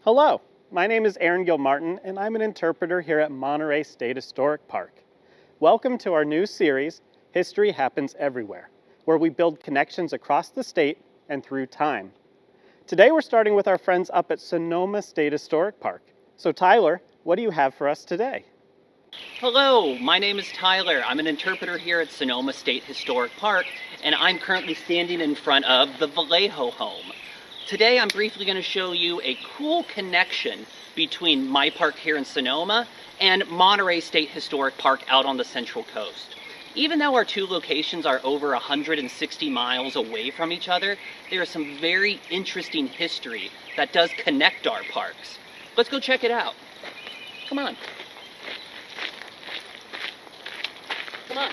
Hello, my name is Aaron Gilmartin, and I'm an interpreter here at Monterey State Historic Park. Welcome to our new series, History Happens Everywhere, where we build connections across the state and through time. Today we're starting with our friends up at Sonoma State Historic Park. So Tyler, what do you have for us today? Hello, my name is Tyler. I'm an interpreter here at Sonoma State Historic Park, and I'm currently standing in front of the Vallejo home. Today I'm briefly going to show you a cool connection between my park here in Sonoma and Monterey State Historic Park out on the Central Coast. Even though our two locations are over 160 miles away from each other, there is some very interesting history that does connect our parks. Let's go check it out. Come on. Come on.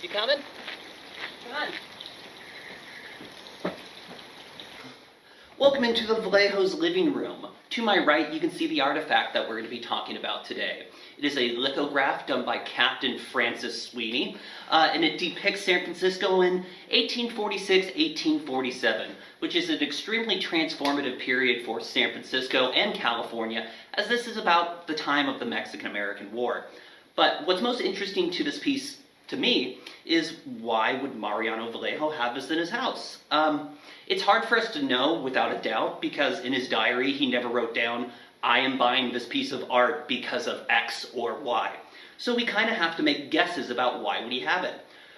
You coming? Come on. Welcome into the Vallejo's living room. To my right, you can see the artifact that we're going to be talking about today. It is a lithograph done by Captain Francis Sweeney, and it depicts San Francisco in 1846-1847, which is an extremely transformative period for San Francisco and California, as this is about the time of the Mexican-American War. But what's most interesting to this piece, to me, is why would Mariano Vallejo have this in his house? It's hard for us to know without a doubt, because in his diary he never wrote down, I am buying this piece of art because of X or Y. So we kind of have to make guesses about why would he have it.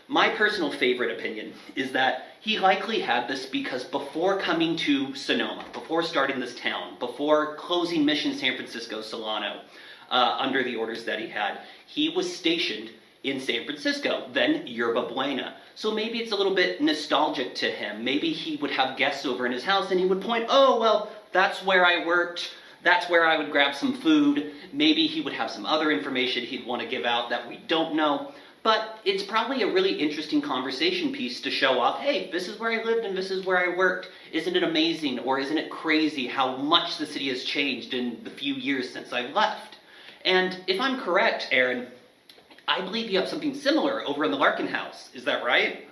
My personal favorite opinion is that he likely had this because before coming to Sonoma, before starting this town, before closing Mission San Francisco Solano, under the orders that he had, he was stationed in San Francisco, then Yerba Buena. So maybe it's a little bit nostalgic to him. Maybe he would have guests over in his house and he would point, oh, well, that's where I worked. That's where I would grab some food. Maybe he would have some other information he'd want to give out that we don't know. But it's probably a really interesting conversation piece to show off, hey, this is where I lived and this is where I worked. Isn't it amazing, or isn't it crazy how much the city has changed in the few years since I left? And if I'm correct, Aaron, I believe you have something similar over in the Larkin house. Is that right?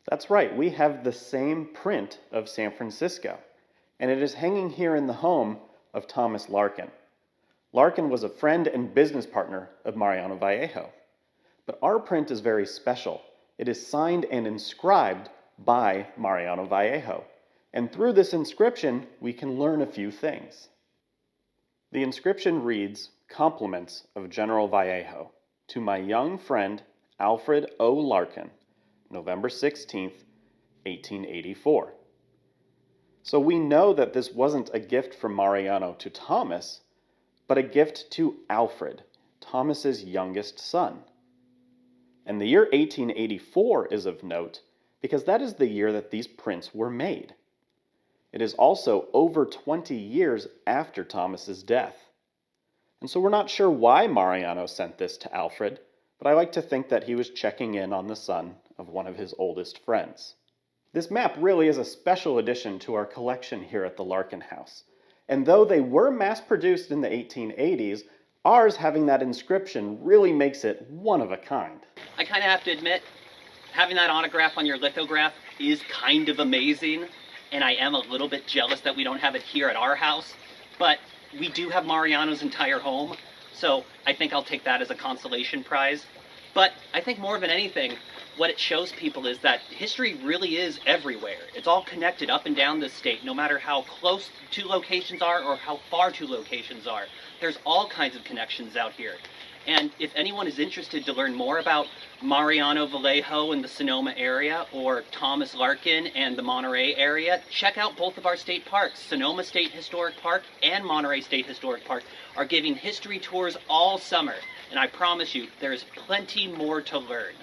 That's right, we have the same print of San Francisco, and it is hanging here in the home of Thomas Larkin. Larkin was a friend and business partner of Mariano Vallejo. But our print is very special. It is signed and inscribed by Mariano Vallejo. And through this inscription, we can learn a few things. The inscription reads, "Compliments of General Vallejo to my young friend Alfred O. Larkin, November 16th, 1884. So we know that this wasn't a gift from Mariano to Thomas, but a gift to Alfred, Thomas's youngest son. And the year 1884 is of note because that is the year that these prints were made. It is also over 20 years after Thomas's death. And so we're not sure why Mariano sent this to Alfred, but I like to think that he was checking in on the son of one of his oldest friends. This map really is a special addition to our collection here at the Larkin House. And though they were mass-produced in the 1880s, ours having that inscription really makes it one of a kind. I kind of have to admit, having that autograph on your lithograph is kind of amazing, and I am a little bit jealous that we don't have it here at our house, but we do have Mariano's entire home, so I think I'll take that as a consolation prize. But I think more than anything, what it shows people is that history really is everywhere. It's all connected up and down the state, no matter how close two locations are or how far two locations are. There's all kinds of connections out here. And if anyone is interested to learn more about Mariano Vallejo in the Sonoma area or Thomas Larkin and the Monterey area, check out both of our state parks. Sonoma State Historic Park and Monterey State Historic Park are giving history tours all summer. And I promise you, there's plenty more to learn.